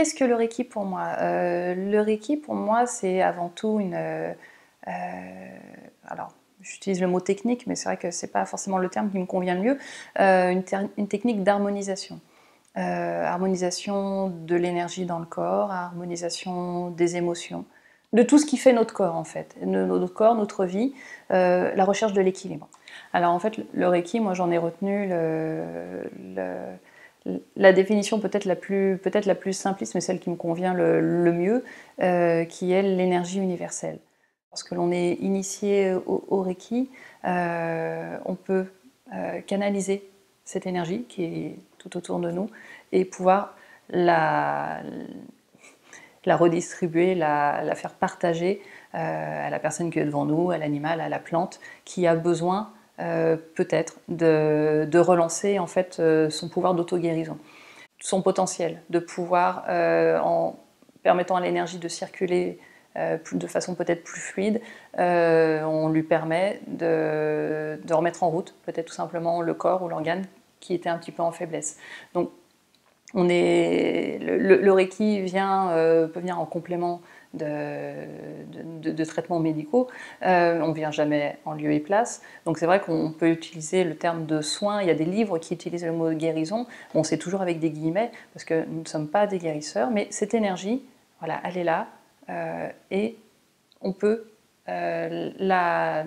qu'est-ce que le Reiki pour moi? Le Reiki pour moi c'est avant tout alors j'utilise le mot technique, mais c'est vrai que c'est pas forcément le terme qui me convient le mieux, une technique d'harmonisation. Harmonisation de l'énergie dans le corps, harmonisation des émotions, de tout ce qui fait notre corps en fait, notre corps, notre vie, la recherche de l'équilibre. Alors en fait le Reiki, moi j'en ai retenu la définition peut-être la plus simpliste, mais celle qui me convient le mieux, qui est l'énergie universelle. Lorsque l'on est initié au Reiki, on peut canaliser cette énergie qui est tout autour de nous et pouvoir la redistribuer, la faire partager à la personne qui est devant nous, à l'animal, à la plante, qui a besoin peut-être de relancer en fait son pouvoir d'auto-guérison, son potentiel, de pouvoir, en permettant à l'énergie de circuler de façon peut-être plus fluide, on lui permet de remettre en route peut-être tout simplement le corps ou l'organe qui était un petit peu en faiblesse. Donc le Reiki peut venir en complément de traitements médicaux. On ne vient jamais en lieu et place. Donc c'est vrai qu'on peut utiliser le terme de soin. Il y a des livres qui utilisent le mot guérison. Bon, c'est toujours avec des guillemets, parce que nous ne sommes pas des guérisseurs, mais cette énergie, voilà, elle est là, et on peut la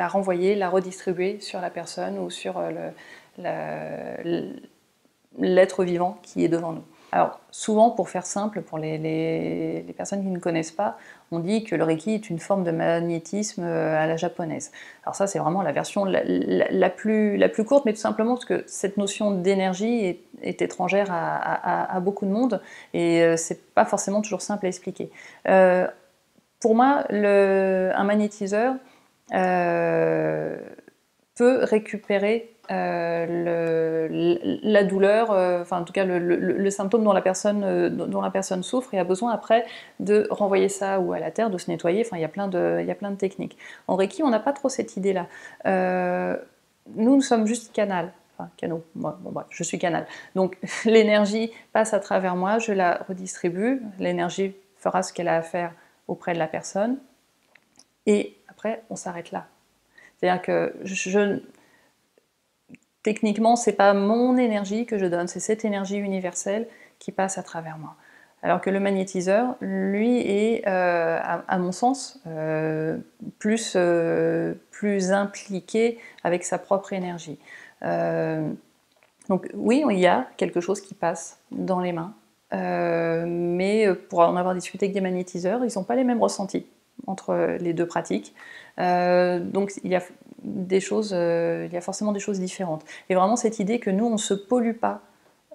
renvoyer, la redistribuer sur la personne ou sur l'être vivant qui est devant nous. Alors souvent, pour faire simple, pour les personnes qui ne connaissent pas, on dit que le Reiki est une forme de magnétisme à la japonaise. Alors ça, c'est vraiment la version la plus courte, mais tout simplement parce que cette notion d'énergie est étrangère à beaucoup de monde, et c'est pas forcément toujours simple à expliquer. Pour moi, un magnétiseur peut récupérer la douleur, enfin en tout cas le symptôme dont la personne souffre, et a besoin après de renvoyer ça ou à la terre, de se nettoyer. Enfin il y a plein de techniques. En Reiki, on n'a pas trop cette idée-là. Nous sommes juste canal. Enfin, canaux. Moi, bon, bref, je suis canal. Donc l'énergie passe à travers moi, je la redistribue, l'énergie fera ce qu'elle a à faire auprès de la personne, et après on s'arrête là. C'est-à-dire que techniquement, c'est pas mon énergie que je donne, c'est cette énergie universelle qui passe à travers moi. Alors que le magnétiseur, lui, est, à mon sens, plus impliqué avec sa propre énergie. Donc oui, il y a quelque chose qui passe dans les mains, mais pour en avoir discuté avec des magnétiseurs, ils n'ont pas les mêmes ressentis entre les deux pratiques. Donc il y a forcément des choses différentes. Et vraiment cette idée que nous, on ne se pollue pas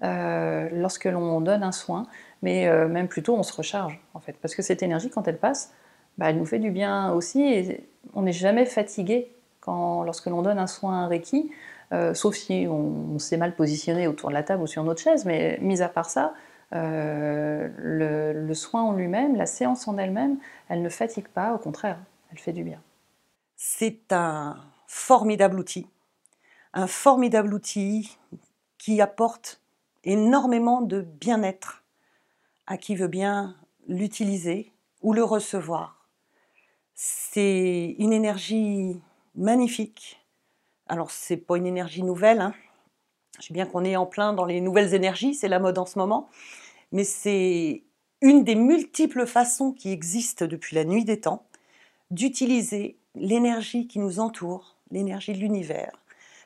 lorsque l'on donne un soin, mais même plutôt on se recharge, en fait. Parce que cette énergie, quand elle passe, elle nous fait du bien aussi, et on n'est jamais fatigué lorsque l'on donne un soin Reiki, sauf si on s'est mal positionné autour de la table ou sur notre chaise, mais mis à part ça, le soin en lui-même, la séance en elle-même, elle ne fatigue pas, au contraire, elle fait du bien. C'est un formidable outil qui apporte énormément de bien-être à qui veut bien l'utiliser ou le recevoir. C'est une énergie magnifique. Alors, c'est pas une énergie nouvelle, hein. Je sais bien qu'on est en plein dans les nouvelles énergies, c'est la mode en ce moment, mais c'est une des multiples façons qui existent depuis la nuit des temps d'utiliser l'énergie qui nous entoure, l'énergie de l'univers,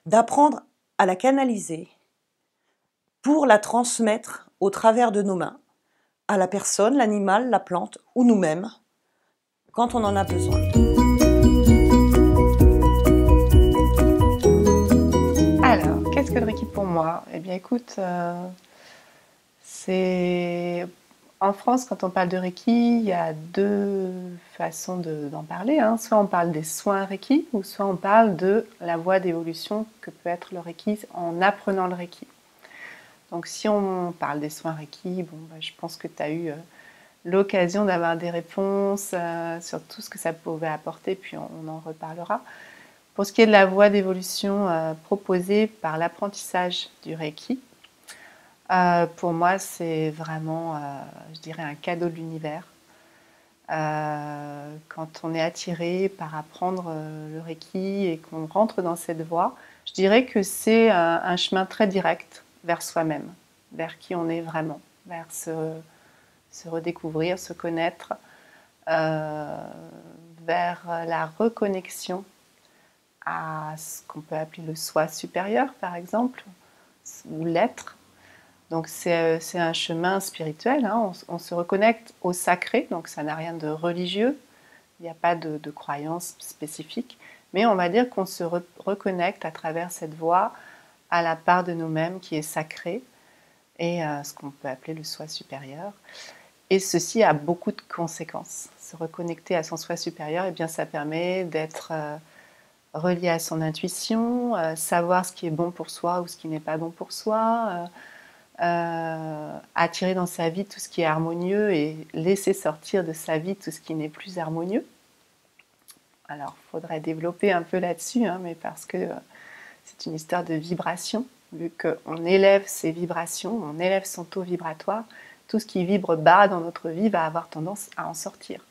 d'apprendre à la canaliser pour la transmettre au travers de nos mains à la personne, l'animal, la plante ou nous-mêmes quand on en a besoin. Alors, qu'est-ce que le Reiki pour moi? Eh bien écoute, en France, quand on parle de Reiki, il y a deux façons d'en parler, hein. Soit on parle des soins Reiki, ou soit on parle de la voie d'évolution que peut être le Reiki en apprenant le Reiki. Donc si on parle des soins Reiki, je pense que tu as eu l'occasion d'avoir des réponses sur tout ce que ça pouvait apporter, puis on en reparlera. Pour ce qui est de la voie d'évolution proposée par l'apprentissage du Reiki, Pour moi, c'est vraiment, je dirais, un cadeau de l'univers. Quand on est attiré par apprendre le Reiki et qu'on rentre dans cette voie, je dirais que c'est un chemin très direct vers soi-même, vers qui on est vraiment, vers se redécouvrir, se connaître, vers la reconnexion à ce qu'on peut appeler le soi supérieur, par exemple, ou l'être. Donc c'est un chemin spirituel, hein. On se reconnecte au sacré, donc ça n'a rien de religieux, il n'y a pas de croyance spécifique, mais on va dire qu'on se reconnecte à travers cette voie à la part de nous-mêmes qui est sacrée et ce qu'on peut appeler le soi supérieur. Et ceci a beaucoup de conséquences. Se reconnecter à son soi supérieur, eh bien, ça permet d'être relié à son intuition, savoir ce qui est bon pour soi ou ce qui n'est pas bon pour soi, attirer dans sa vie tout ce qui est harmonieux et laisser sortir de sa vie tout ce qui n'est plus harmonieux. Alors, il faudrait développer un peu là-dessus, hein, mais parce que c'est une histoire de vibration, vu qu'on élève ses vibrations, on élève son taux vibratoire, tout ce qui vibre bas dans notre vie va avoir tendance à en sortir.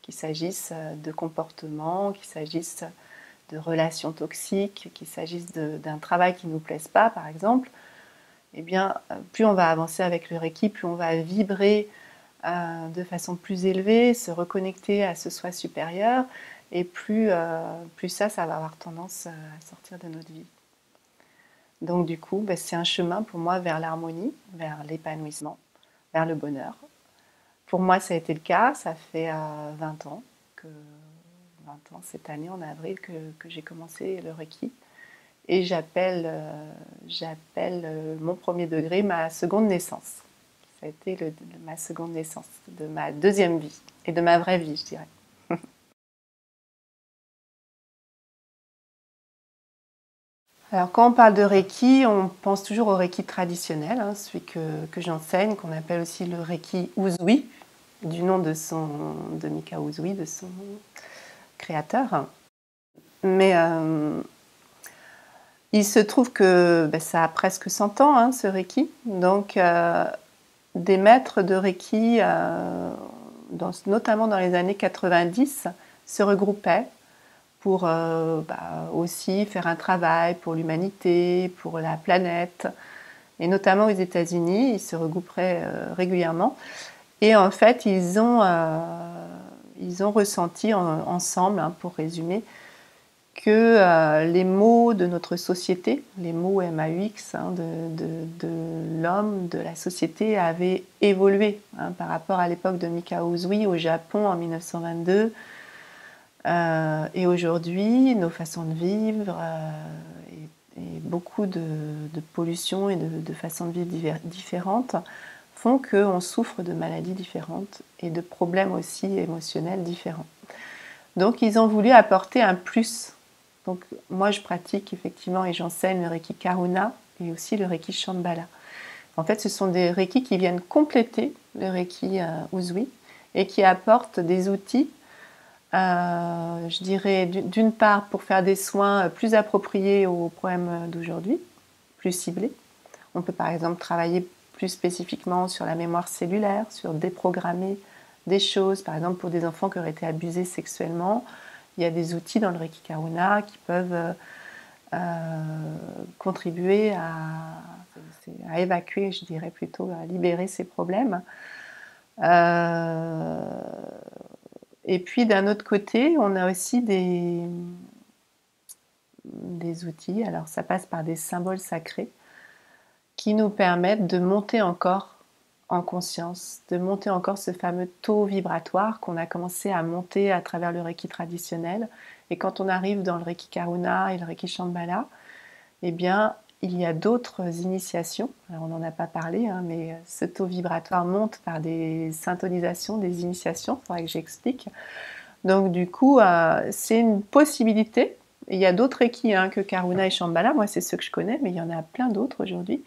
Qu'il s'agisse de comportements, qu'il s'agisse de relations toxiques, qu'il s'agisse d'un travail qui ne nous plaise pas, par exemple, eh bien, plus on va avancer avec le Reiki, plus on va vibrer de façon plus élevée, se reconnecter à ce soi supérieur, et plus ça va avoir tendance à sortir de notre vie. Donc du coup, c'est un chemin pour moi vers l'harmonie, vers l'épanouissement, vers le bonheur. Pour moi, ça a été le cas, ça fait 20 ans, cette année, en avril, que j'ai commencé le Reiki. Et j'appelle mon premier degré ma seconde naissance. Ça a été ma seconde naissance, de ma deuxième vie, et de ma vraie vie, je dirais. Alors quand on parle de Reiki, on pense toujours au Reiki traditionnel, hein, celui que j'enseigne, qu'on appelle aussi le Reiki Usui, du nom de Mikao Usui, de son créateur. Mais il se trouve que ça a presque 100 ans, hein, ce Reiki. Donc des maîtres de Reiki, notamment dans les années 90, se regroupaient pour aussi faire un travail pour l'humanité, pour la planète. Et notamment aux États-Unis, ils se regrouperaient régulièrement. Et en fait, ils ont ressenti ensemble, hein, pour résumer, que les maux de notre société, les maux MAUX, hein, de l'homme, de la société, avaient évolué, hein, par rapport à l'époque de Mikao Usui au Japon en 1922. Et aujourd'hui, nos façons de vivre et beaucoup de pollution et de façons de vivre différentes font qu'on souffre de maladies différentes et de problèmes aussi émotionnels différents. Donc ils ont voulu apporter un plus. Donc moi je pratique effectivement et j'enseigne le Reiki Karuna et aussi le Reiki Shambhala. En fait ce sont des Reiki qui viennent compléter le Reiki Usui et qui apportent des outils, je dirais d'une part pour faire des soins plus appropriés aux problèmes d'aujourd'hui, plus ciblés. On peut par exemple travailler plus spécifiquement sur la mémoire cellulaire, sur déprogrammer des choses, par exemple pour des enfants qui auraient été abusés sexuellement. Il y a des outils dans le Reiki Karuna qui peuvent contribuer à évacuer, je dirais plutôt, à libérer ces problèmes. Et puis d'un autre côté, on a aussi des outils, alors ça passe par des symboles sacrés, qui nous permettent de monter encore en conscience, de monter encore ce fameux taux vibratoire qu'on a commencé à monter à travers le Reiki traditionnel. Et quand on arrive dans le Reiki Karuna et le Reiki Shambhala, eh bien, il y a d'autres initiations. Alors, on n'en a pas parlé, hein, mais ce taux vibratoire monte par des syntonisations, des initiations, il faudrait que j'explique. Donc, du coup, c'est une possibilité. Il y a d'autres Reiki, hein, que Karuna et Shambhala. Moi, c'est ceux que je connais, mais il y en a plein d'autres aujourd'hui.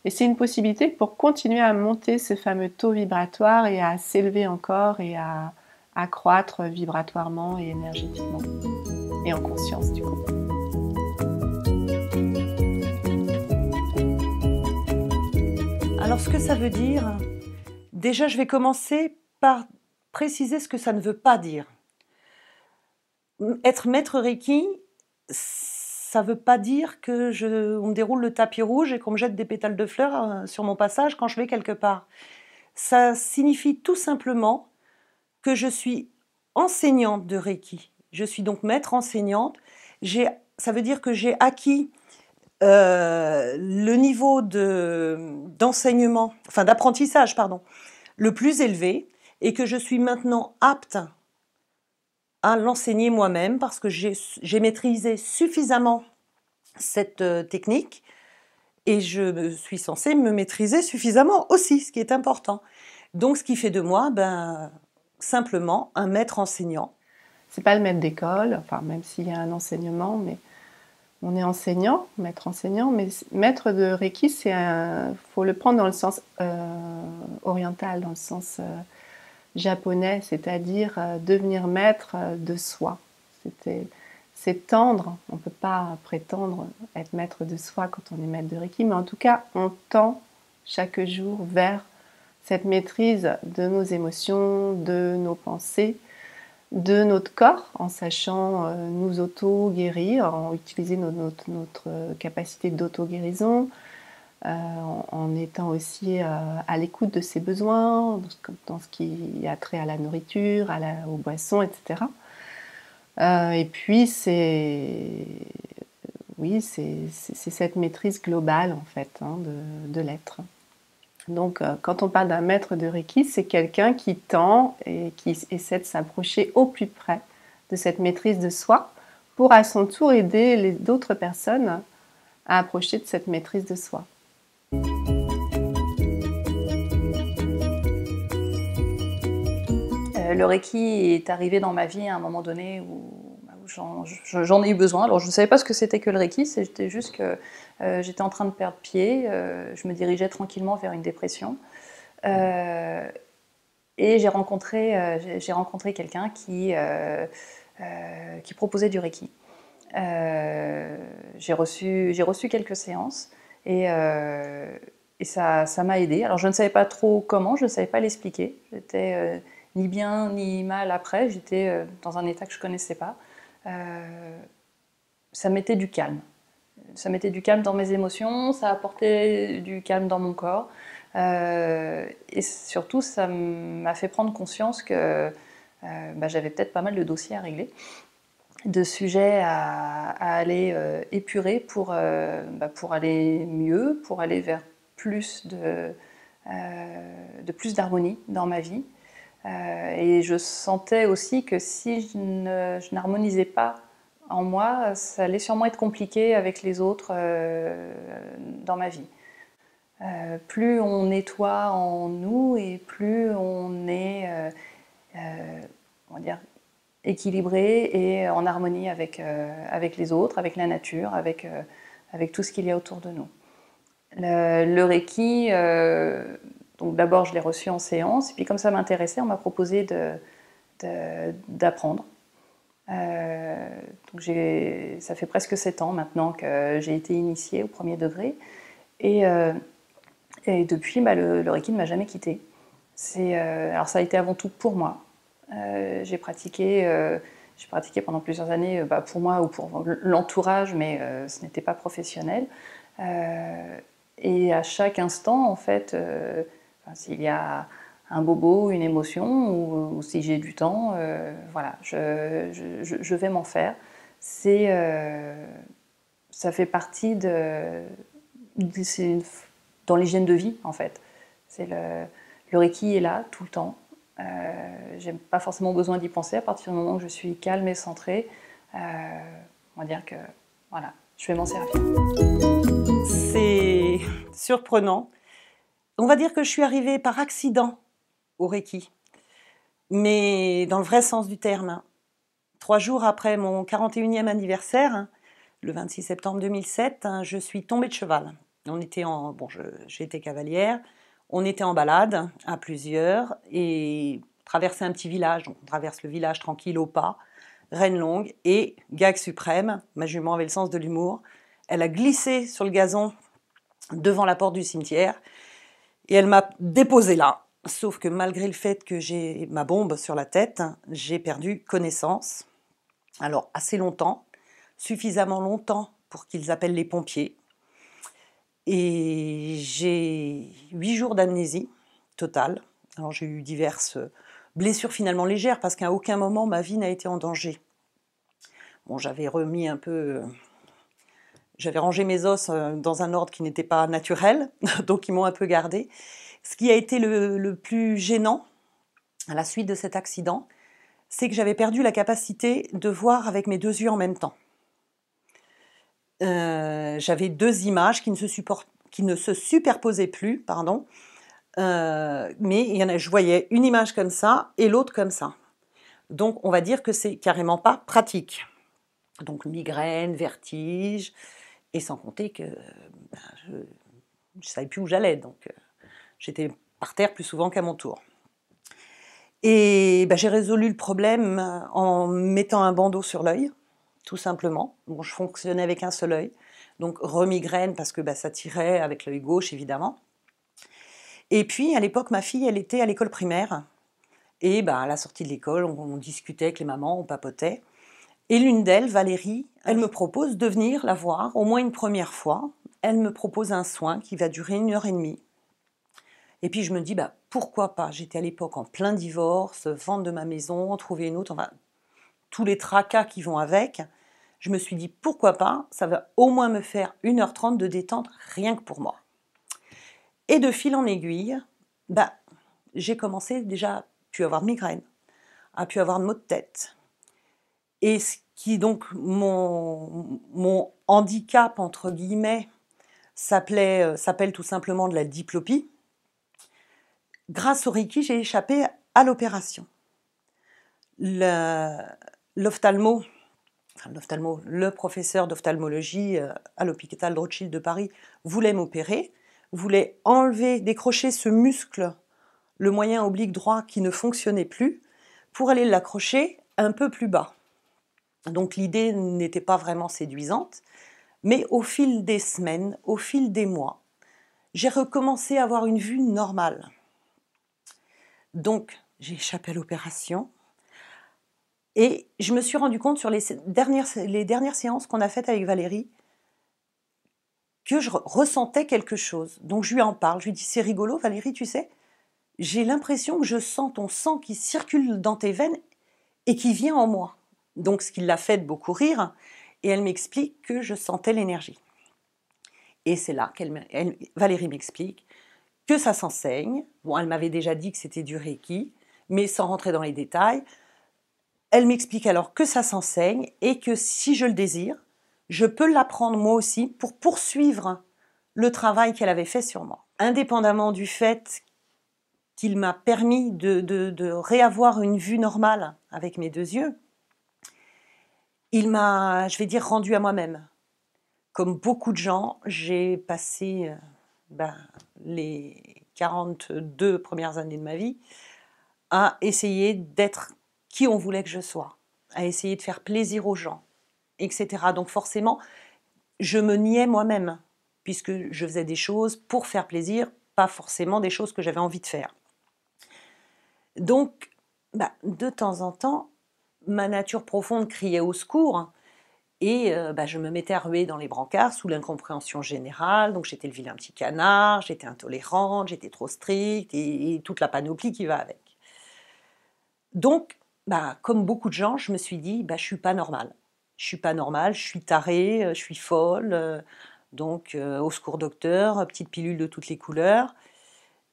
Et c'est une possibilité pour continuer à monter ce fameux taux vibratoire et à s'élever encore et à croître vibratoirement et énergétiquement. Et en conscience, du coup. Alors ce que ça veut dire, déjà je vais commencer par préciser ce que ça ne veut pas dire. Être maître Reiki, ça ne veut pas dire qu'on me déroule le tapis rouge et qu'on me jette des pétales de fleurs sur mon passage quand je vais quelque part. Ça signifie tout simplement que je suis enseignante de Reiki. Je suis donc maître enseignante. Ça veut dire que j'ai acquis le niveau d'enseignement, enfin d'apprentissage, pardon, le plus élevé, et que je suis maintenant apte à l'enseigner moi-même parce que j'ai maîtrisé suffisamment cette technique et je suis censée me maîtriser suffisamment aussi, ce qui est important. Donc ce qui fait de moi simplement un maître enseignant. C'est pas le maître d'école, enfin même s'il y a un enseignement, mais on est enseignant, maître enseignant, mais maître de Reiki, faut le prendre dans le sens oriental, dans le sens japonais, c'est-à-dire devenir maître de soi. C'est tendre, on ne peut pas prétendre être maître de soi quand on est maître de Reiki, mais en tout cas, on tend chaque jour vers cette maîtrise de nos émotions, de nos pensées, de notre corps, en sachant nous auto-guérir, en utiliser notre capacité d'auto-guérison, en étant aussi à l'écoute de ses besoins, dans ce qui a trait à la nourriture, aux boissons, etc. Et puis c'est cette maîtrise globale en fait de l'être. Donc quand on parle d'un maître de Reiki, c'est quelqu'un qui tend et qui essaie de s'approcher au plus près de cette maîtrise de soi pour à son tour aider d'autres personnes à approcher de cette maîtrise de soi. Le Reiki est arrivé dans ma vie à un moment donné où j'en ai eu besoin. Alors je ne savais pas ce que c'était que le Reiki, c'était juste que j'étais en train de perdre pied, je me dirigeais tranquillement vers une dépression. Et j'ai rencontré quelqu'un qui proposait du Reiki. J'ai reçu quelques séances et ça m'a aidée. Alors je ne savais pas trop comment, je ne savais pas l'expliquer. J'étais ni bien ni mal après, j'étais dans un état que je ne connaissais pas. Ça mettait du calme. Ça mettait du calme dans mes émotions, ça apportait du calme dans mon corps. Et surtout, ça m'a fait prendre conscience que j'avais peut-être pas mal de dossiers à régler, de sujets à aller épurer pour aller mieux, pour aller vers plus d'harmonie dans ma vie. Et je sentais aussi que si je n'harmonisais pas en moi, ça allait sûrement être compliqué avec les autres dans ma vie. Plus on nettoie en nous et plus on est on va dire, équilibré et en harmonie avec les autres, avec la nature, avec tout ce qu'il y a autour de nous. Le Reiki, donc d'abord je l'ai reçu en séance, et puis comme ça m'intéressait, on m'a proposé d'apprendre. Donc ça fait presque 7 ans maintenant que j'ai été initiée au premier degré, et depuis le Reiki ne m'a jamais quittée. Alors ça a été avant tout pour moi. J'ai pratiqué pendant plusieurs années pour moi ou pour l'entourage, mais ce n'était pas professionnel. Et à chaque instant, en fait, s'il y a un bobo, une émotion, ou si j'ai du temps, voilà, je vais m'en faire. Ça fait partie c'est dans l'hygiène de vie, en fait. Le Reiki est là tout le temps. J'ai pas forcément besoin d'y penser à partir du moment où je suis calme et centrée. On va dire que voilà, je vais m'en servir. C'est surprenant. On va dire que je suis arrivée par accident au Reiki, mais dans le vrai sens du terme. 3 jours après mon 41e anniversaire, le 26 septembre 2007, je suis tombée de cheval. J'ai été cavalière, on était en balade à plusieurs et traversait un petit village. Donc on traverse le village tranquille au pas, reine longue, et gag suprême, ma jument avait le sens de l'humour, elle a glissé sur le gazon devant la porte du cimetière. Et elle m'a déposé là. Sauf que malgré le fait que j'ai ma bombe sur la tête, j'ai perdu connaissance. Alors assez longtemps, suffisamment longtemps pour qu'ils appellent les pompiers. Et j'ai 8 jours d'amnésie totale. Alors j'ai eu diverses blessures finalement légères parce qu'à aucun moment ma vie n'a été en danger. Bon, j'avais remis un peu... J'avais rangé mes os dans un ordre qui n'était pas naturel, donc ils m'ont un peu gardé. Ce qui a été le plus gênant à la suite de cet accident, c'est que j'avais perdu la capacité de voir avec mes 2 yeux en même temps. J'avais 2 images qui ne se superposaient plus, pardon, mais je voyais une image comme ça et l'autre comme ça. Donc on va dire que c'est carrément pas pratique. Donc migraine, vertige, et sans compter que je ne savais plus où j'allais, donc j'étais par terre plus souvent qu'à mon tour. Et j'ai résolu le problème en mettant un bandeau sur l'œil, tout simplement. Bon, je fonctionnais avec un seul œil, donc remigraine parce que ça tirait avec l'œil gauche évidemment. Et puis à l'époque, ma fille, elle était à l'école primaire, et à la sortie de l'école, on discutait avec les mamans, on papotait. Et l'une d'elles, Valérie, elle me propose de venir la voir au moins une première fois. Elle me propose un soin qui va durer 1h30. Et puis je me dis, pourquoi pas? J'étais à l'époque en plein divorce, vente de ma maison, trouver une autre, enfin, tous les tracas qui vont avec. Je me suis dit, pourquoi pas? Ça va au moins me faire 1h30 de détente, rien que pour moi. Et de fil en aiguille, j'ai commencé déjà à pu avoir de migraine, à pu avoir de maux de tête. Et ce qui donc, mon handicap, entre guillemets, s'appelle tout simplement de la diplopie. Grâce au Reiki, j'ai échappé à l'opération. Le professeur d'ophtalmologie à l'hôpital de Rothschild de Paris voulait m'opérer, voulait décrocher ce muscle, le moyen oblique droit qui ne fonctionnait plus, pour aller l'accrocher un peu plus bas. Donc l'idée n'était pas vraiment séduisante, mais au fil des semaines, au fil des mois, j'ai recommencé à avoir une vue normale. Donc j'ai échappé à l'opération et je me suis rendu compte sur les dernières séances qu'on a faites avec Valérie que je ressentais quelque chose. Donc je lui en parle, je lui dis, c'est rigolo Valérie, tu sais, j'ai l'impression que je sens ton sang qui circule dans tes veines et qui vient en moi. Donc ce qui l'a fait beaucoup rire, et elle m'explique que je sentais l'énergie. Et c'est là Valérie m'explique que ça s'enseigne. Bon, elle m'avait déjà dit que c'était du Reiki, mais sans rentrer dans les détails. Elle m'explique alors que ça s'enseigne et que si je le désire, je peux l'apprendre moi aussi pour poursuivre le travail qu'elle avait fait sur moi. Indépendamment du fait qu'il m'a permis de réavoir une vue normale avec mes 2 yeux, il m'a, je vais dire, rendu à moi-même. Comme beaucoup de gens, j'ai passé les 42 premières années de ma vie à essayer d'être qui on voulait que je sois, à essayer de faire plaisir aux gens, etc. Donc forcément, je me niais moi-même, puisque je faisais des choses pour faire plaisir, pas forcément des choses que j'avais envie de faire. Donc, de temps en temps, ma nature profonde criait au secours, et je me mettais à ruer dans les brancards sous l'incompréhension générale. Donc j'étais le vilain petit canard, j'étais intolérante, j'étais trop stricte, et toute la panoplie qui va avec. Donc, comme beaucoup de gens, je me suis dit, je suis pas normale. Je suis pas normale, je suis tarée, je suis folle, donc au secours docteur, petite pilule de toutes les couleurs.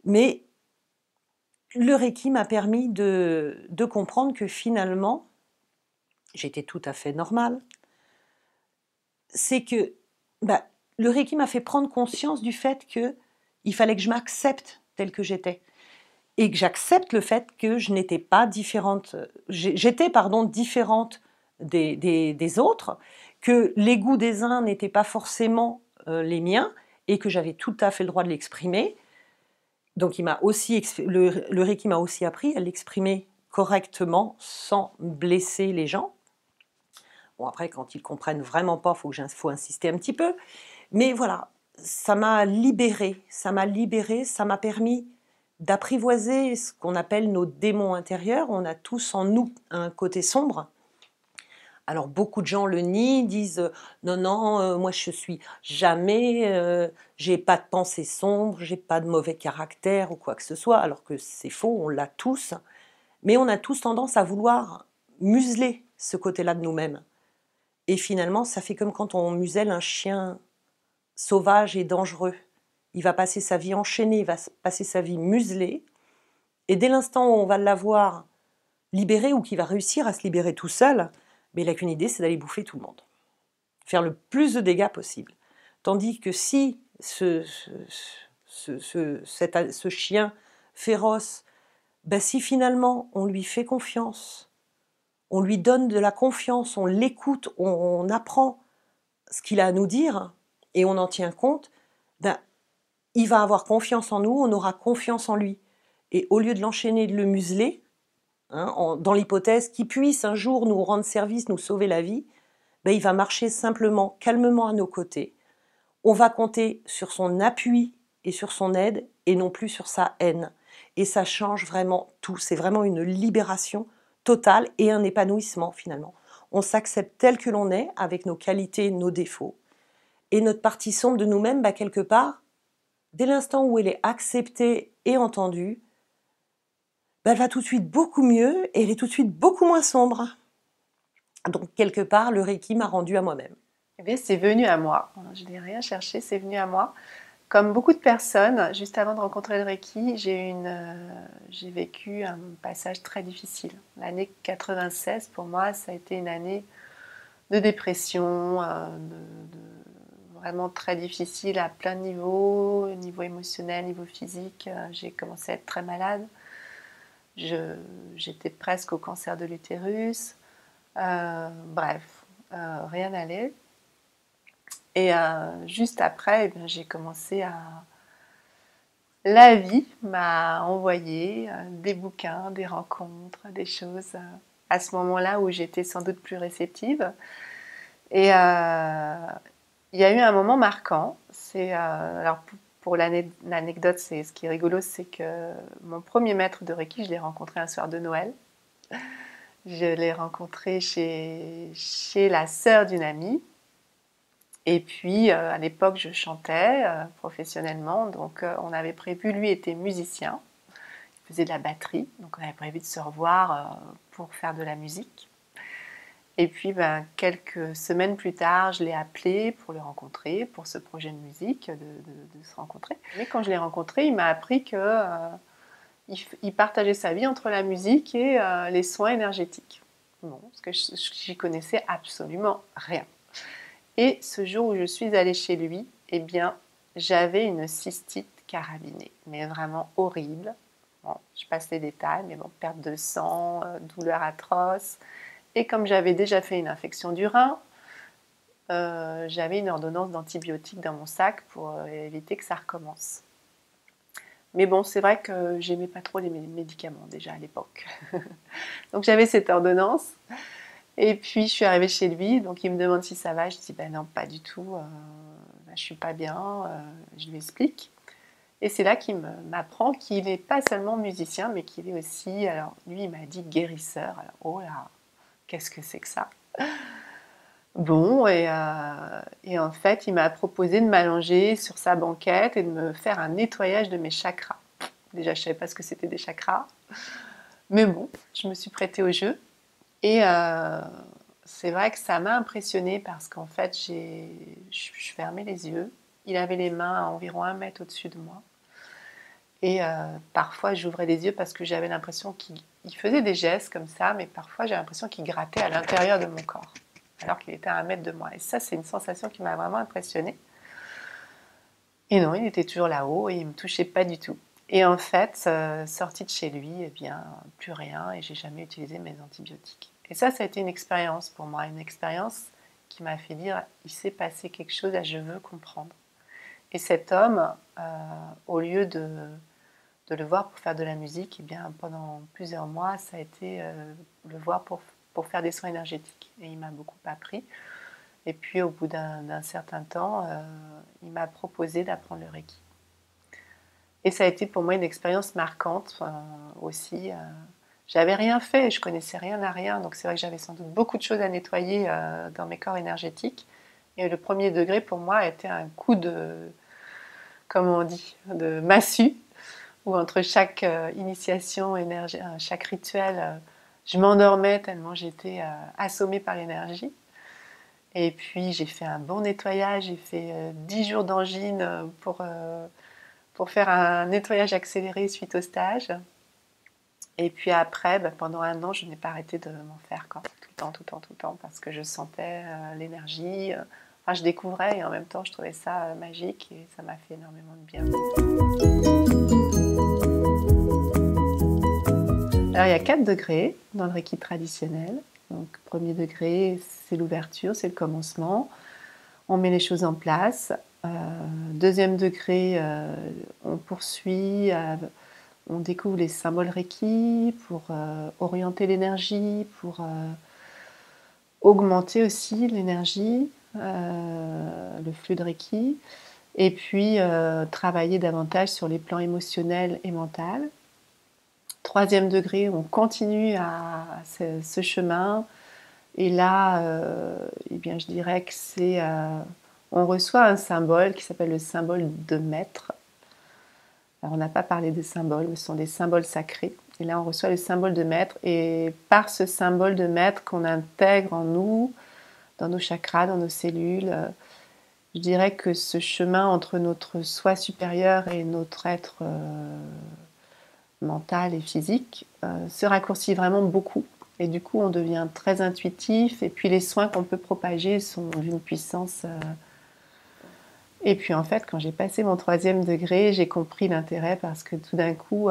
Mais le Reiki m'a permis de comprendre que finalement, j'étais tout à fait normale. C'est que le Reiki m'a fait prendre conscience du fait qu'il fallait que je m'accepte telle que j'étais. Et que j'accepte le fait que je n'étais pas différente, j'étais différente des autres, que les goûts des uns n'étaient pas forcément les miens, et que j'avais tout à fait le droit de l'exprimer. Donc le Reiki m'a aussi appris à l'exprimer correctement, sans blesser les gens. Bon, après, quand ils comprennent vraiment pas, faut insister un petit peu. Mais voilà, ça m'a libérée, ça m'a permis d'apprivoiser ce qu'on appelle nos démons intérieurs. On a tous en nous un côté sombre. Alors beaucoup de gens le nient, disent non, non, moi je suis jamais, j'ai pas de pensée sombre, j'ai pas de mauvais caractère ou quoi que ce soit, alors que c'est faux, on l'a tous. Mais on a tous tendance à vouloir museler ce côté-là de nous-mêmes. Et finalement, ça fait comme quand on muselle un chien sauvage et dangereux. Il va passer sa vie enchaîné, il va passer sa vie muselé, et dès l'instant où on va l'avoir libéré ou qu'il va réussir à se libérer tout seul, mais il n'a qu'une idée, c'est d'aller bouffer tout le monde. Faire le plus de dégâts possible. Tandis que si ce chien féroce, ben si finalement on lui fait confiance, on lui donne de la confiance, on l'écoute, on apprend ce qu'il a à nous dire et on en tient compte, ben, il va avoir confiance en nous, on aura confiance en lui. Et au lieu de l'enchaîner, de le museler, hein, dans l'hypothèse qu'il puisse un jour nous rendre service, nous sauver la vie, ben, il va marcher simplement, calmement à nos côtés. On va compter sur son appui et sur son aide et non plus sur sa haine. Et ça change vraiment tout. C'est vraiment une libération totale et un épanouissement finalement. On s'accepte tel que l'on est, avec nos qualités, nos défauts. Et notre partie sombre de nous-mêmes, bah, quelque part, dès l'instant où elle est acceptée et entendue, bah, elle va tout de suite beaucoup mieux et elle est tout de suite beaucoup moins sombre. Donc quelque part, le Reiki m'a rendue à moi-même. Eh bien, c'est venu à moi. Je n'ai rien cherché, c'est venu à moi. Comme beaucoup de personnes, juste avant de rencontrer le Reiki, j'ai vécu un passage très difficile. L'année 96, pour moi, ça a été une année de dépression, vraiment très difficile à plein de niveaux, niveau émotionnel, niveau physique. J'ai commencé à être très malade. J'étais presque au cancer de l'utérus. Bref, rien n'allait. Et juste après, eh bien, j'ai commencé à... La vie m'a envoyé des bouquins, des rencontres, des choses à ce moment-là où j'étais sans doute plus réceptive. Et il y a eu un moment marquant. Alors pour l'anecdote, ce qui est rigolo, c'est que mon premier maître de Reiki, je l'ai rencontré un soir de Noël. Je l'ai rencontré chez la sœur d'une amie. Et puis, à l'époque, je chantais professionnellement. Donc, on avait prévu, lui était musicien. Il faisait de la batterie. Donc, on avait prévu de se revoir pour faire de la musique. Et puis, ben, quelques semaines plus tard, je l'ai appelé pour le rencontrer, pour ce projet de musique, de se rencontrer. Mais quand je l'ai rencontré, il m'a appris que il partageait sa vie entre la musique et les soins énergétiques. Bon, parce que j'y connaissais absolument rien. Et ce jour où je suis allée chez lui, eh bien, j'avais une cystite carabinée, mais vraiment horrible. Bon, je passe les détails, mais bon, perte de sang, douleur atroce. Et comme j'avais déjà fait une infection du rein, j'avais une ordonnance d'antibiotiques dans mon sac pour éviter que ça recommence. Mais bon, c'est vrai que j'aimais pas trop les médicaments déjà à l'époque. Donc j'avais cette ordonnance. Et puis je suis arrivée chez lui, donc il me demande si ça va. Je dis ben non, pas du tout, je suis pas bien. Je lui explique. Et c'est là qu'il m'apprend qu'il n'est pas seulement musicien, mais qu'il est aussi, alors lui il m'a dit guérisseur. Alors oh là, qu'est-ce que c'est que ça? Bon, et en fait, il m'a proposé de m'allonger sur sa banquette et de me faire un nettoyage de mes chakras. Déjà, je ne savais pas ce que c'était des chakras, mais bon, je me suis prêtée au jeu. Et c'est vrai que ça m'a impressionnée parce qu'en fait, je fermais les yeux. Il avait les mains à environ 1 mètre au-dessus de moi. Et parfois, j'ouvrais les yeux parce que j'avais l'impression qu'il faisait des gestes comme ça, mais parfois, j'avais l'impression qu'il grattait à l'intérieur de mon corps, alors qu'il était à 1 mètre de moi. Et ça, c'est une sensation qui m'a vraiment impressionnée. Et non, il était toujours là-haut et il ne me touchait pas du tout. Et en fait, sortie de chez lui, eh bien, plus rien, et j'ai jamais utilisé mes antibiotiques. Et ça a été une expérience pour moi, une expérience qui m'a fait dire, il s'est passé quelque chose, et je veux comprendre. Et cet homme, au lieu de le voir pour faire de la musique, eh bien, pendant plusieurs mois, ça a été le voir pour faire des soins énergétiques. Et il m'a beaucoup appris. Et puis au bout d'un certain temps, il m'a proposé d'apprendre le Reiki. Et ça a été pour moi une expérience marquante aussi. J'avais rien fait, je connaissais rien à rien, donc c'est vrai que j'avais sans doute beaucoup de choses à nettoyer dans mes corps énergétiques. Et le premier degré pour moi a été un coup de, comment on dit, de massue, où entre chaque initiation, chaque rituel, je m'endormais tellement j'étais assommée par l'énergie. Et puis j'ai fait un bon nettoyage, j'ai fait 10 jours d'angine pour faire un nettoyage accéléré suite au stage. Et puis après, pendant 1 an, je n'ai pas arrêté de m'en faire tout le temps, parce que je sentais l'énergie. Enfin, je découvrais et en même temps, je trouvais ça magique et ça m'a fait énormément de bien. Alors, il y a 4 degrés dans le Reiki traditionnel. Donc, premier degré, c'est l'ouverture, c'est le commencement. On met les choses en place. Deuxième degré, on poursuit, on découvre les symboles Reiki pour orienter l'énergie, pour augmenter aussi l'énergie, le flux de Reiki, et puis travailler davantage sur les plans émotionnels et mentaux. Troisième degré, on continue à ce chemin, et là, eh bien, je dirais que c'est... on reçoit un symbole qui s'appelle le symbole de maître. Alors, on n'a pas parlé des symboles, mais ce sont des symboles sacrés. Et là, on reçoit le symbole de maître. Et par ce symbole de maître qu'on intègre en nous, dans nos chakras, dans nos cellules, je dirais que ce chemin entre notre soi supérieur et notre être mental et physique se raccourcit vraiment beaucoup. Et du coup, on devient très intuitif. Et puis, les soins qu'on peut propager sont d'une puissance... Et puis en fait, quand j'ai passé mon 3e degré, j'ai compris l'intérêt, parce que tout d'un coup,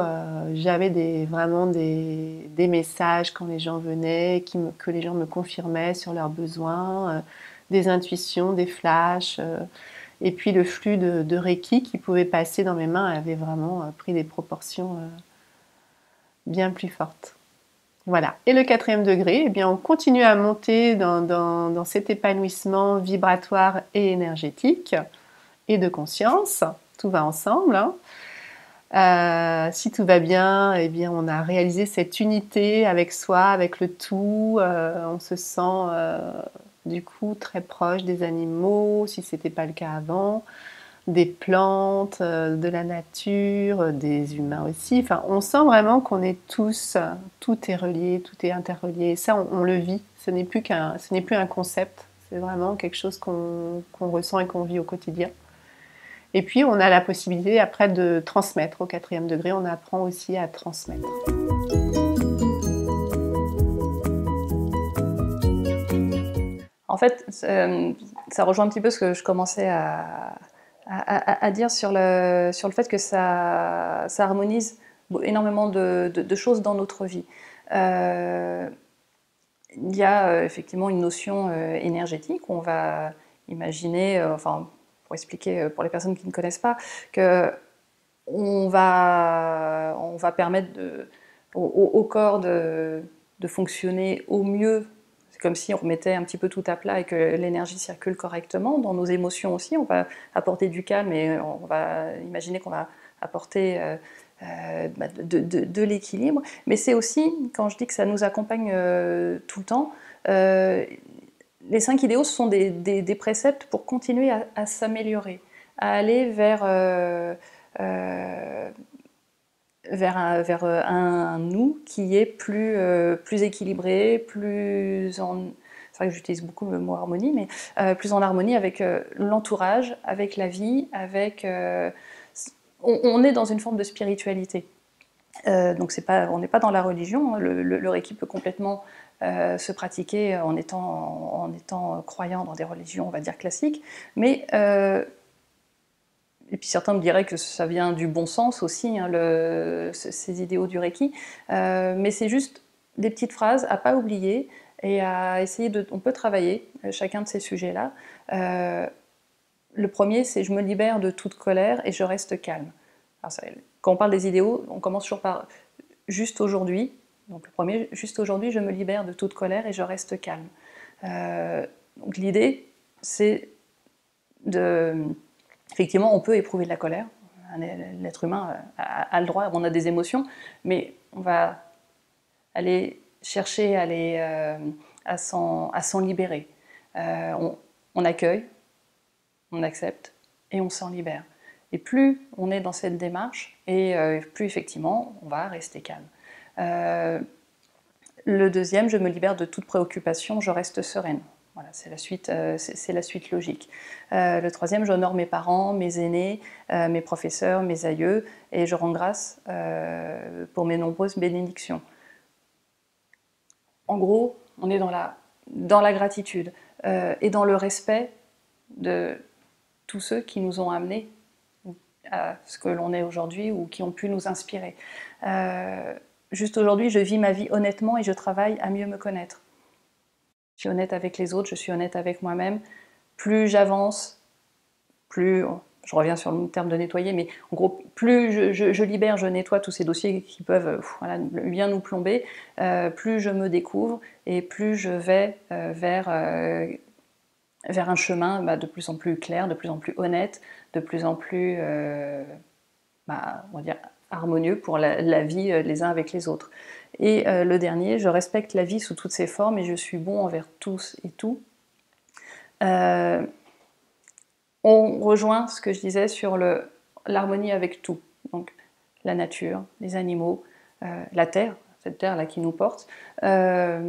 j'avais vraiment des messages quand les gens venaient, que les gens me confirmaient sur leurs besoins, des intuitions, des flashs. Et puis le flux de Reiki qui pouvait passer dans mes mains avait vraiment pris des proportions bien plus fortes. Voilà. Et le 4e degré, eh bien, on continue à monter dans cet épanouissement vibratoire et énergétique, et de conscience, tout va ensemble. Si tout va bien, eh bien, on a réalisé cette unité avec soi, avec le tout. On se sent du coup très proche des animaux, si ce n'était pas le cas avant, des plantes, de la nature, des humains aussi. Enfin, on sent vraiment qu'on est tous, tout est relié, tout est interrelié. Ça, on le vit. Ce n'est plus un concept. C'est vraiment quelque chose qu'on ressent et qu'on vit au quotidien. Et puis, on a la possibilité après de transmettre. Au 4e degré, on apprend aussi à transmettre. En fait, ça rejoint un petit peu ce que je commençais à dire sur le fait que ça harmonise énormément de choses dans notre vie. Il y a effectivement une notion énergétique. On va imaginer, pour expliquer pour les personnes qui ne connaissent pas, qu'on va permettre au corps de fonctionner au mieux. C'est comme si on remettait un petit peu tout à plat et que l'énergie circule correctement. Dans nos émotions aussi, on va apporter du calme et on va imaginer qu'on va apporter de l'équilibre. Mais c'est aussi, quand je dis que ça nous accompagne tout le temps, les 5 idéaux, ce sont des préceptes pour continuer à s'améliorer, à aller vers un nous qui est plus équilibré, plus en... C'est vrai que j'utilise beaucoup le mot harmonie, mais plus en harmonie avec l'entourage, avec la vie, avec... on est dans une forme de spiritualité. Donc on n'est pas dans la religion. Le Reiki peut complètement se pratiquer en étant croyant dans des religions, on va dire, classiques. Mais, et puis certains me diraient que ça vient du bon sens aussi, hein, ces idéaux du Reiki. Mais c'est juste des petites phrases à ne pas oublier et à essayer de... On peut travailler chacun de ces sujets-là. Le premier, c'est « je me libère de toute colère et je reste calme ». Alors, quand on parle des idéaux, on commence toujours par « juste aujourd'hui ». Donc le premier, « juste aujourd'hui, je me libère de toute colère et je reste calme ». Donc l'idée, c'est de... Effectivement, on peut éprouver de la colère. L'être humain a le droit, on a des émotions, mais on va aller chercher à s'en libérer. On accueille, on accepte et on s'en libère. Et plus on est dans cette démarche, et plus effectivement on va rester calme. Le deuxième, je me libère de toute préoccupation, je reste sereine. Voilà, c'est la suite logique. Le troisième, j'honore mes parents, mes aînés, mes professeurs, mes aïeux, et je rends grâce pour mes nombreuses bénédictions. En gros, on est dans la gratitude et dans le respect de tous ceux qui nous ont amenés à ce que l'on est aujourd'hui ou qui ont pu nous inspirer. Juste aujourd'hui, je vis ma vie honnêtement et je travaille à mieux me connaître. Je suis honnête avec les autres, je suis honnête avec moi-même. Plus j'avance, plus... Je reviens sur le terme de nettoyer, mais en gros, plus je libère, je nettoie tous ces dossiers qui peuvent voilà, bien nous plomber, plus je me découvre et plus je vais vers un chemin de plus en plus clair, de plus en plus honnête, de plus en plus on va dire harmonieux pour la vie les uns avec les autres. Et le dernier, je respecte la vie sous toutes ses formes et je suis bon envers tous et tout. On rejoint ce que je disais sur l'harmonie avec tout. Donc la nature, les animaux, la terre, cette terre-là qui nous porte. Ça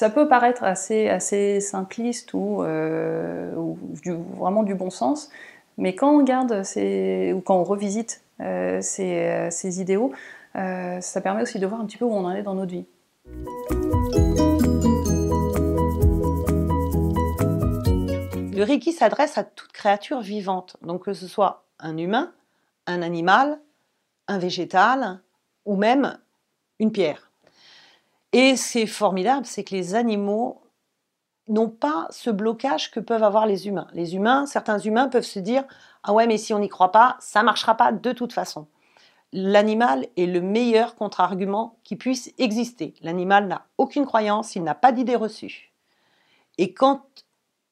peut paraître assez simpliste ou vraiment du bon sens, mais quand on garde ou quand on revisite ces idéaux, ça permet aussi de voir un petit peu où on en est dans notre vie. Le Reiki s'adresse à toute créature vivante, donc que ce soit un humain, un animal, un végétal ou même une pierre. Et c'est formidable, c'est que les animaux n'ont pas ce blocage que peuvent avoir les humains. Les humains, certains humains peuvent se dire « Ah ouais, mais si on n'y croit pas, ça ne marchera pas de toute façon ». L'animal est le meilleur contre-argument qui puisse exister. L'animal n'a aucune croyance, il n'a pas d'idée reçue. Et quand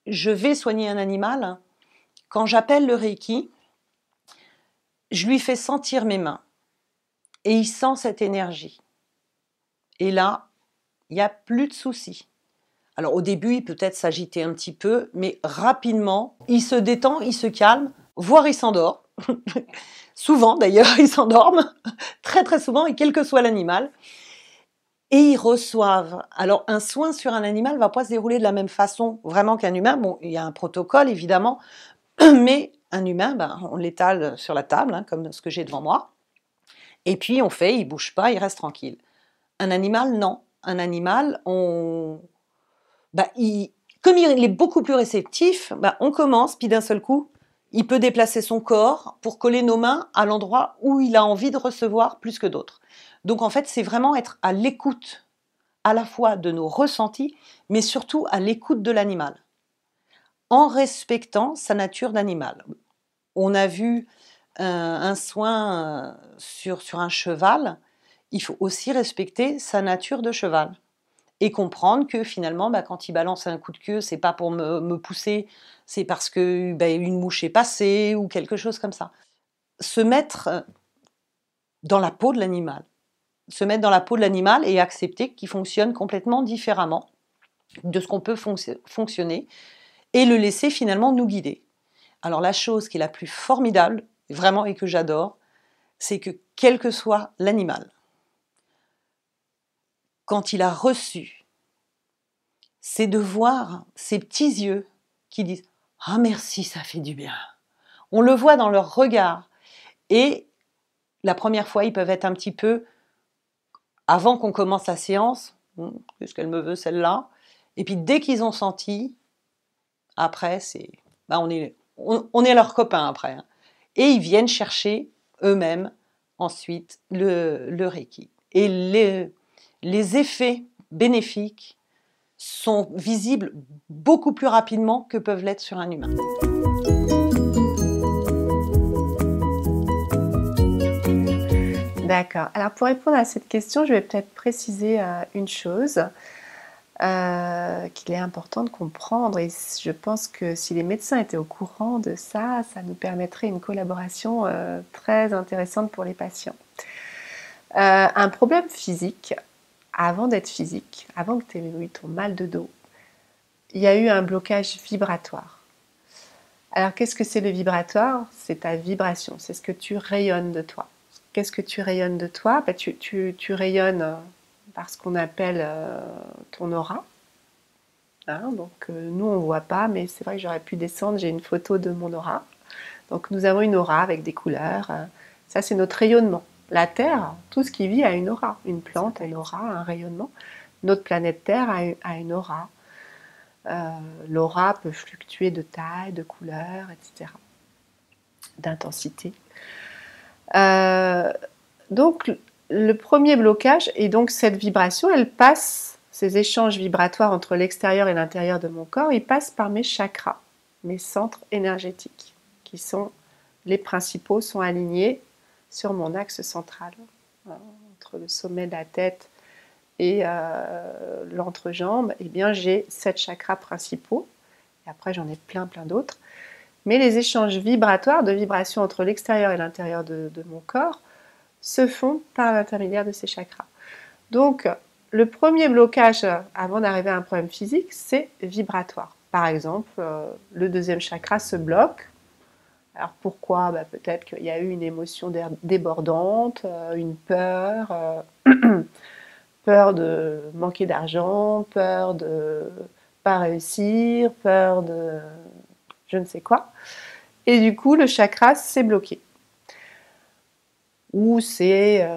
je vais soigner un animal, quand j'appelle le Reiki, je lui fais sentir mes mains. Et il sent cette énergie. Et là, il n'y a plus de soucis. Alors au début, il peut peut-être s'agiter un petit peu, mais rapidement, il se détend, il se calme, voire il s'endort. Souvent d'ailleurs, ils s'endorment, très très souvent, et quel que soit l'animal. Et ils reçoivent. Alors un soin sur un animal ne va pas se dérouler de la même façon vraiment qu'un humain. Bon, il y a un protocole évidemment, mais un humain, on l'étale sur la table, comme ce que j'ai devant moi. Et puis on fait, il ne bouge pas, il reste tranquille. Un animal, non. Un animal, comme il est beaucoup plus réceptif, on commence, puis d'un seul coup, il peut déplacer son corps pour coller nos mains à l'endroit où il a envie de recevoir plus que d'autres. Donc en fait, c'est vraiment être à l'écoute à la fois de nos ressentis, mais surtout à l'écoute de l'animal, en respectant sa nature d'animal. On a vu un soin sur un cheval, il faut aussi respecter sa nature de cheval. Et comprendre que finalement, quand il balance un coup de queue, c'est pas pour me pousser, c'est parce que une mouche est passée ou quelque chose comme ça. Se mettre dans la peau de l'animal. Se mettre dans la peau de l'animal et accepter qu'il fonctionne complètement différemment de ce qu'on peut fonctionner et le laisser finalement nous guider. Alors la chose qui est la plus formidable, vraiment, et que j'adore, c'est que quel que soit l'animal, quand il a reçu, c'est de voir ces petits yeux qui disent « Ah merci, ça fait du bien ». On le voit dans leur regard. Et la première fois, ils peuvent être un petit peu, avant qu'on commence la séance, « Qu'est-ce qu'elle me veut celle-là ?» Et puis dès qu'ils ont senti, après, on est leurs copains après. Et ils viennent chercher eux-mêmes ensuite le Reiki. Et les effets bénéfiques sont visibles beaucoup plus rapidement que peuvent l'être sur un humain. D'accord. Alors pour répondre à cette question, je vais peut-être préciser une chose. qu'il est important de comprendre. Et je pense que si les médecins étaient au courant de ça, ça nous permettrait une collaboration très intéressante pour les patients. Un problème physique, avant d'être physique, avant que tu aies eu ton mal de dos, il y a eu un blocage vibratoire. Alors qu'est-ce que c'est le vibratoire? C'est ta vibration, c'est ce que tu rayonnes de toi. Qu'est-ce que tu rayonnes de toi? Tu rayonnes par ce qu'on appelle ton aura. Hein, donc nous on ne voit pas, mais c'est vrai que j'aurais pu descendre, j'ai une photo de mon aura. Donc nous avons une aura avec des couleurs, ça c'est notre rayonnement. La Terre, tout ce qui vit a une aura, une plante a une aura, un rayonnement. Notre planète Terre a une aura. L'aura peut fluctuer de taille, de couleur, etc., d'intensité. Donc le premier blocage, et donc cette vibration, elle passe, ces échanges vibratoires entre l'extérieur et l'intérieur de mon corps, ils passent par mes chakras, mes centres énergétiques, qui sont les principaux, sont alignés sur mon axe central, entre le sommet de la tête et l'entrejambe. Eh bien j'ai 7 chakras principaux, et après j'en ai plein d'autres. Mais les échanges vibratoires, de vibrations entre l'extérieur et l'intérieur de mon corps, se font par l'intermédiaire de ces chakras. Donc, le premier blocage avant d'arriver à un problème physique, c'est vibratoire. Par exemple, le deuxième chakra se bloque. Alors pourquoi? Peut-être qu'il y a eu une émotion débordante, une peur, peur de manquer d'argent, peur de ne pas réussir, peur de je ne sais quoi. Et du coup, le chakra s'est bloqué. Ou c'est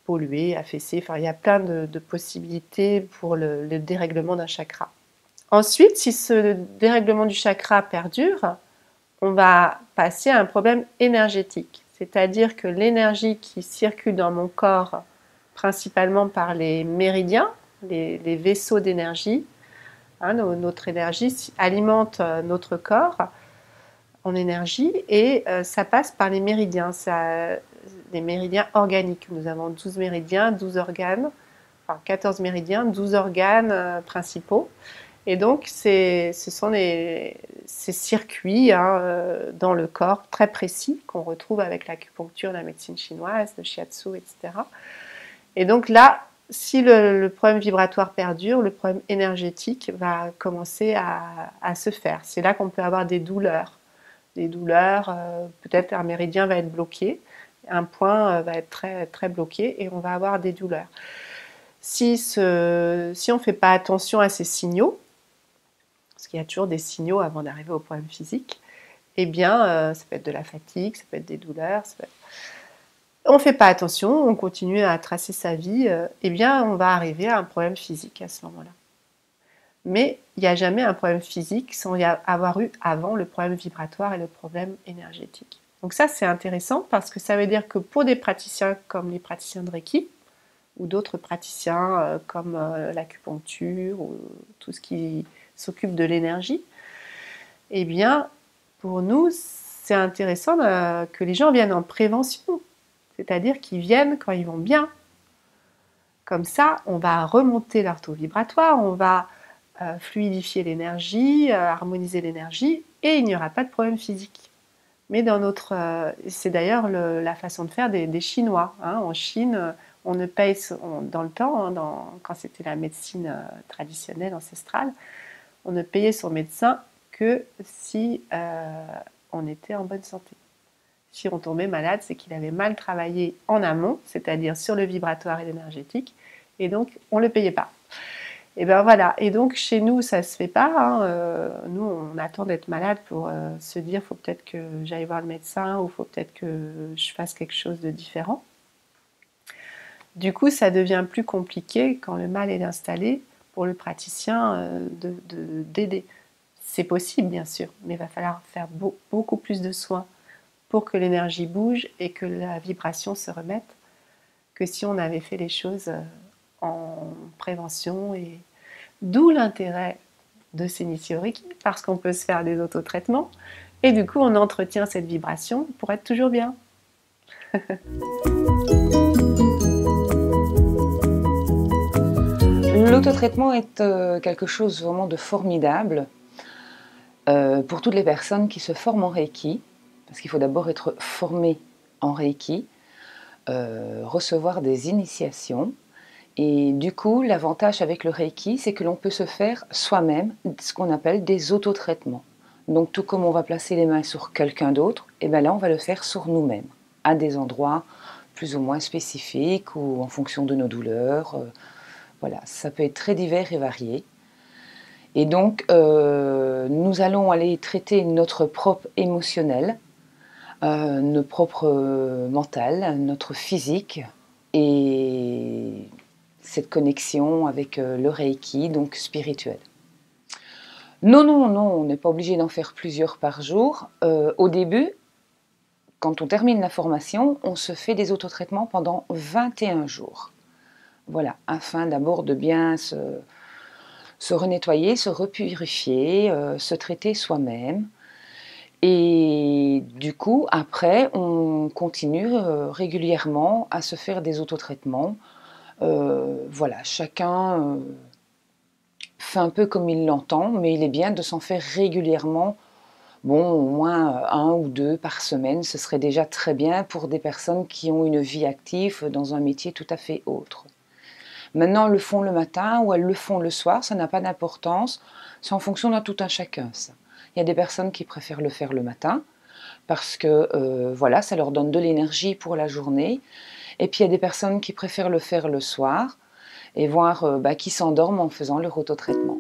pollué, affaissé. Enfin, il y a plein de possibilités pour le dérèglement d'un chakra. Ensuite, si ce dérèglement du chakra perdure, on va passer à un problème énergétique. C'est-à-dire que l'énergie qui circule dans mon corps, principalement par les méridiens, les vaisseaux d'énergie, hein, notre énergie alimente notre corps en énergie et ça passe par les méridiens, les méridiens organiques. Nous avons 12 méridiens, 12 organes, enfin 14 méridiens, 12 organes principaux. Et donc, ce sont ces circuits dans le corps très précis qu'on retrouve avec l'acupuncture, la médecine chinoise, le shiatsu, etc. Et donc là, si le problème vibratoire perdure, le problème énergétique va commencer à se faire. C'est là qu'on peut avoir des douleurs. Des douleurs, peut-être un méridien va être bloqué, un point va être très, très bloqué et on va avoir des douleurs. Si on ne fait pas attention à ces signaux, parce qu'il y a toujours des signaux avant d'arriver au problème physique, eh bien, ça peut être de la fatigue, ça peut être des douleurs, on ne fait pas attention, on continue à tracer sa vie, eh bien, on va arriver à un problème physique à ce moment-là. Mais il n'y a jamais un problème physique sans y avoir eu avant le problème vibratoire et le problème énergétique. Donc ça, c'est intéressant parce que ça veut dire que pour des praticiens comme les praticiens de Reiki, ou d'autres praticiens comme l'acupuncture, ou tout ce qui s'occupe de l'énergie, eh bien, pour nous, c'est intéressant que les gens viennent en prévention, c'est-à-dire qu'ils viennent quand ils vont bien. Comme ça, on va remonter leur taux vibratoire, on va fluidifier l'énergie, harmoniser l'énergie, et il n'y aura pas de problème physique. Mais c'est d'ailleurs la façon de faire des Chinois. Hein. En Chine, on ne paye, dans le temps, quand c'était la médecine traditionnelle, ancestrale, on ne payait son médecin que si on était en bonne santé. Si on tombait malade, c'est qu'il avait mal travaillé en amont, c'est-à-dire sur le vibratoire et l'énergétique, et donc on ne le payait pas. Et bien voilà, et donc chez nous ça ne se fait pas, hein. Nous on attend d'être malade pour se dire faut peut-être que j'aille voir le médecin ou faut peut-être que je fasse quelque chose de différent. Du coup ça devient plus compliqué quand le mal est installé pour le praticien d'aider. C'est possible bien sûr, mais il va falloir faire beaucoup plus de soins pour que l'énergie bouge et que la vibration se remette que si on avait fait les choses en prévention, et d'où l'intérêt de s'initier au Reiki, parce qu'on peut se faire des autotraitements et du coup on entretient cette vibration pour être toujours bien. L'autotraitement est quelque chose vraiment de formidable pour toutes les personnes qui se forment en Reiki, parce qu'il faut d'abord être formé en Reiki, recevoir des initiations. Et du coup, l'avantage avec le Reiki, c'est que l'on peut se faire soi-même ce qu'on appelle des autotraitements. Donc tout comme on va placer les mains sur quelqu'un d'autre, et bien là on va le faire sur nous-mêmes, à des endroits plus ou moins spécifiques ou en fonction de nos douleurs. Voilà, ça peut être très divers et varié. Et donc nous allons aller traiter notre propre émotionnel, notre propre mental, notre physique et cette connexion avec le Reiki, donc spirituel. Non, non, non, on n'est pas obligé d'en faire plusieurs par jour. Au début, quand on termine la formation, on se fait des autotraitements pendant 21 jours. Voilà, afin d'abord de bien se renettoyer, se repurifier, se traiter soi-même. Et du coup, après, on continue régulièrement à se faire des autotraitements. Voilà, chacun fait un peu comme il l'entend, mais il est bien de s'en faire régulièrement. Bon, au moins 1 ou 2 par semaine, ce serait déjà très bien pour des personnes qui ont une vie active dans un métier tout à fait autre. Maintenant, elles le font le matin ou elles le font le soir, ça n'a pas d'importance, c'est en fonction d'un tout un chacun, ça. Il y a des personnes qui préfèrent le faire le matin, parce que voilà, ça leur donne de l'énergie pour la journée. Et puis il y a des personnes qui préfèrent le faire le soir, et voir qui s'endorment en faisant leur autotraitement.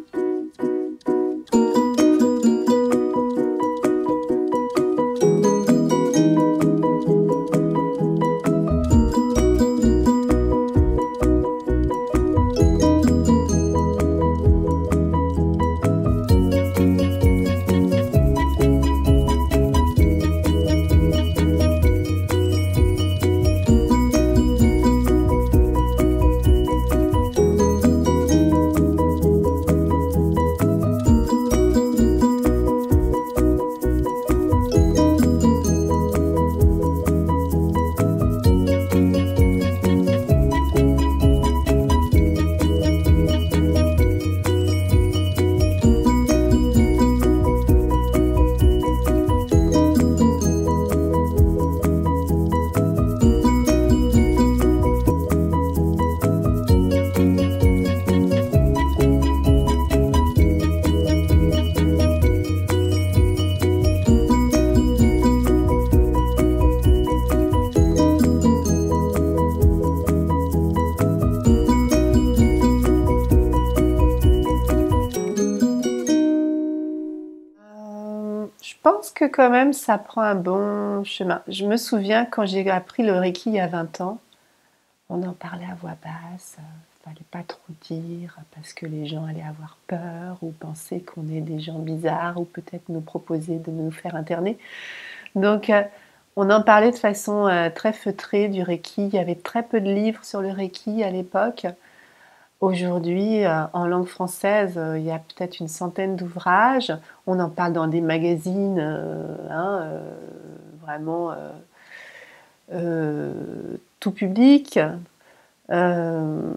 Je pense que quand même ça prend un bon chemin. Je me souviens quand j'ai appris le Reiki il y a 20 ans, on en parlait à voix basse, fallait pas trop dire parce que les gens allaient avoir peur ou penser qu'on est des gens bizarres ou peut-être nous proposer de nous faire interner. Donc on en parlait de façon très feutrée du Reiki. Il y avait très peu de livres sur le Reiki à l'époque. Aujourd'hui, en langue française, il y a peut-être une centaine d'ouvrages. On en parle dans des magazines, vraiment tout public. On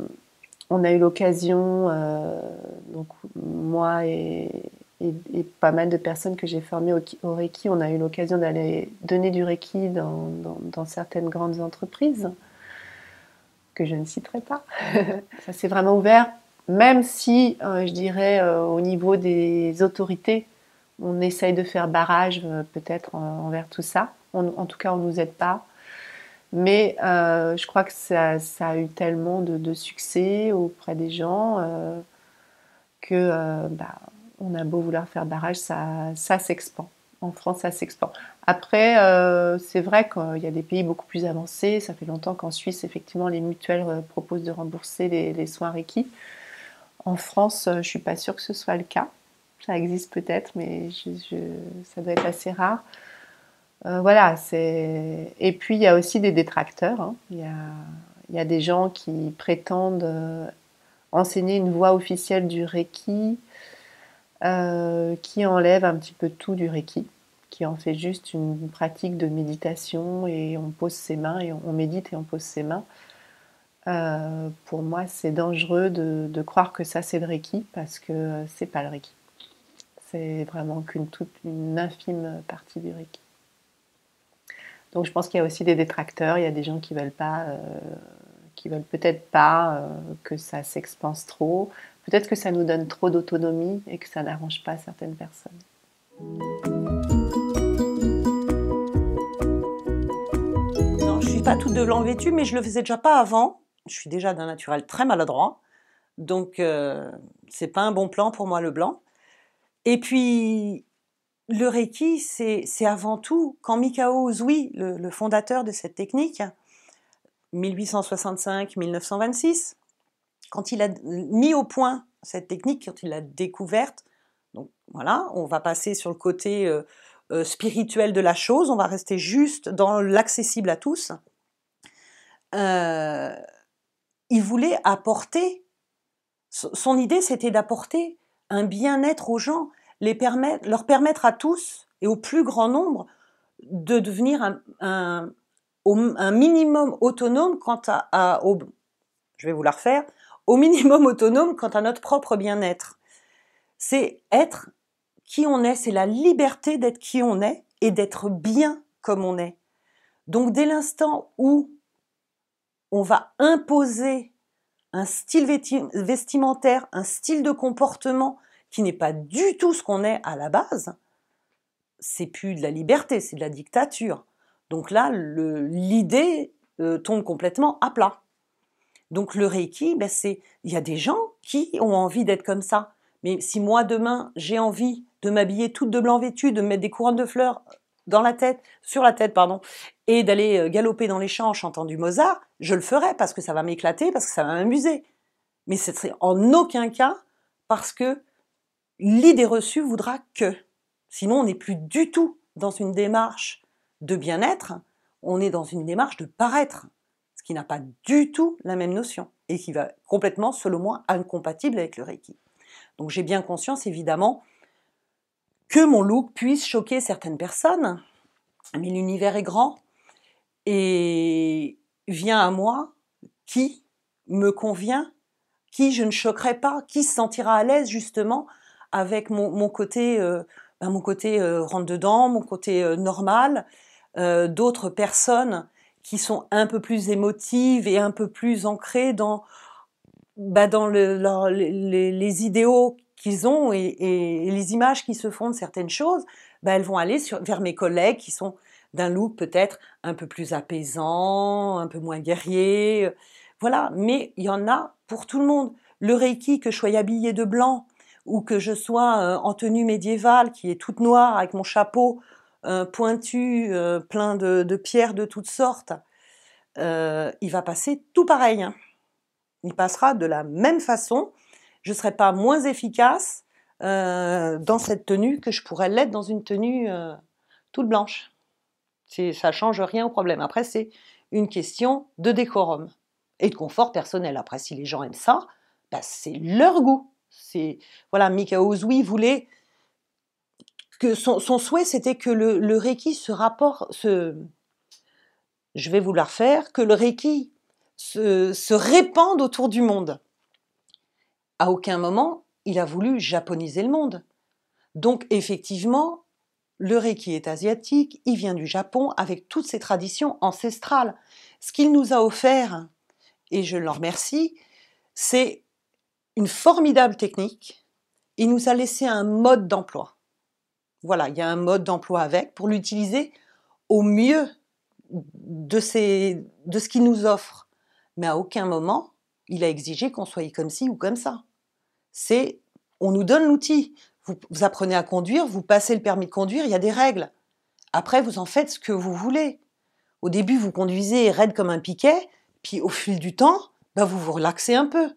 a eu l'occasion, donc moi et pas mal de personnes que j'ai formées au Reiki, on a eu l'occasion d'aller donner du Reiki dans certaines grandes entreprises que je ne citerai pas. Ça s'est vraiment ouvert, même si, je dirais, au niveau des autorités, on essaye de faire barrage peut-être envers tout ça. En tout cas, on ne nous aide pas. Mais je crois que ça a eu tellement de succès auprès des gens que on a beau vouloir faire barrage, ça s'expand. En France, ça s'expand. Après, c'est vrai qu'il y a des pays beaucoup plus avancés. Ça fait longtemps qu'en Suisse, effectivement, les mutuelles proposent de rembourser les soins Reiki. En France, je ne suis pas sûre que ce soit le cas. Ça existe peut-être, mais ça doit être assez rare. Voilà. Et puis, il y a aussi des détracteurs. Hein. Il y a des gens qui prétendent enseigner une voie officielle du Reiki qui enlève un petit peu tout du Reiki, qui en fait juste une pratique de méditation et on pose ses mains et on médite et on pose ses mains. Pour moi, c'est dangereux de croire que ça, c'est le Reiki, parce que c'est pas le Reiki. C'est vraiment une infime partie du Reiki. Donc je pense qu'il y a aussi des détracteurs, il y a des gens qui veulent pas, qui veulent peut-être pas que ça s'expanse trop. Peut-être que ça nous donne trop d'autonomie et que ça n'arrange pas certaines personnes. Non, je ne suis pas toute de blanc vêtue, mais je le faisais déjà pas avant. Je suis déjà d'un naturel très maladroit, donc c'est pas un bon plan pour moi le blanc. Et puis le Reiki, c'est avant tout, quand Mikao Usui, le fondateur de cette technique, 1865-1926, quand il a mis au point cette technique, quand il l'a découverte, donc voilà, on va passer sur le côté spirituel de la chose, on va rester juste dans l'accessible à tous. Il voulait apporter, son idée c'était d'apporter un bien-être aux gens, leur permettre à tous et au plus grand nombre de devenir un minimum autonome je vais vous la refaire, au minimum autonome quant à notre propre bien-être. C'est être qui on est, c'est la liberté d'être qui on est et d'être bien comme on est. Donc dès l'instant où on va imposer un style vestimentaire, un style de comportement qui n'est pas du tout ce qu'on est à la base, c'est plus de la liberté, c'est de la dictature. Donc là, l'idée tombe complètement à plat. Donc le Reiki, il y a des gens qui ont envie d'être comme ça. Mais si moi demain j'ai envie de m'habiller toute de blanc vêtue, de me mettre des couronnes de fleurs sur la tête, et d'aller galoper dans les champs en chantant du Mozart, je le ferai parce que ça va m'éclater, parce que ça va m'amuser. Mais ce serait en aucun cas parce que l'idée reçue voudra que. Sinon, on n'est plus du tout dans une démarche de bien-être, on est dans une démarche de paraître, ce qui n'a pas du tout la même notion et qui va complètement, selon moi, incompatible avec le Reiki. Donc j'ai bien conscience, évidemment, que mon look puisse choquer certaines personnes, mais l'univers est grand et vient à moi qui me convient, qui je ne choquerai pas, qui se sentira à l'aise justement avec mon côté rentre-dedans, mon côté normal, d'autres personnes qui sont un peu plus émotives et un peu plus ancrées dans les idéaux qu'ils ont et les images qui se font de certaines choses, elles vont aller vers mes collègues qui sont d'un look peut-être un peu plus apaisant, un peu moins guerrier, voilà. Mais il y en a pour tout le monde. Le Reiki, que je sois habillée de blanc ou que je sois en tenue médiévale, qui est toute noire avec mon chapeau pointu, plein de pierres de toutes sortes, il va passer tout pareil, hein. Il passera de la même façon. Je ne serai pas moins efficace dans cette tenue que je pourrais l'être dans une tenue toute blanche. Ça ne change rien au problème. Après, c'est une question de décorum et de confort personnel. Après, si les gens aiment ça, c'est leur goût. Voilà, Mikao Usui voulait que son souhait, c'était que le Reiki je vais vous la refaire, que le Reiki se répande autour du monde. À aucun moment, il a voulu japoniser le monde. Donc, effectivement, le Reiki est asiatique, il vient du Japon avec toutes ses traditions ancestrales. Ce qu'il nous a offert, et je l'en remercie, c'est une formidable technique. Il nous a laissé un mode d'emploi. Voilà, il y a un mode d'emploi avec pour l'utiliser au mieux de ce qu'il nous offre. Mais à aucun moment, il a exigé qu'on soit comme ci ou comme ça. On nous donne l'outil. Vous apprenez à conduire, vous passez le permis de conduire, il y a des règles. Après, vous en faites ce que vous voulez. Au début, vous conduisez raide comme un piquet, puis au fil du temps, vous vous relaxez un peu.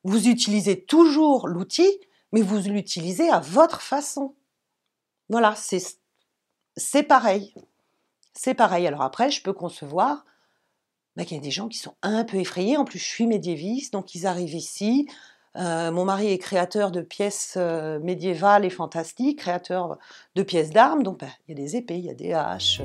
Vous utilisez toujours l'outil, mais vous l'utilisez à votre façon. Voilà, c'est pareil. C'est pareil. Alors après, je peux concevoir qu'il y a des gens qui sont un peu effrayés. En plus, je suis médiéviste, donc ils arrivent ici. Mon mari est créateur de pièces médiévales et fantastiques, créateur de pièces d'armes. Donc, il y a des épées, il y a des haches,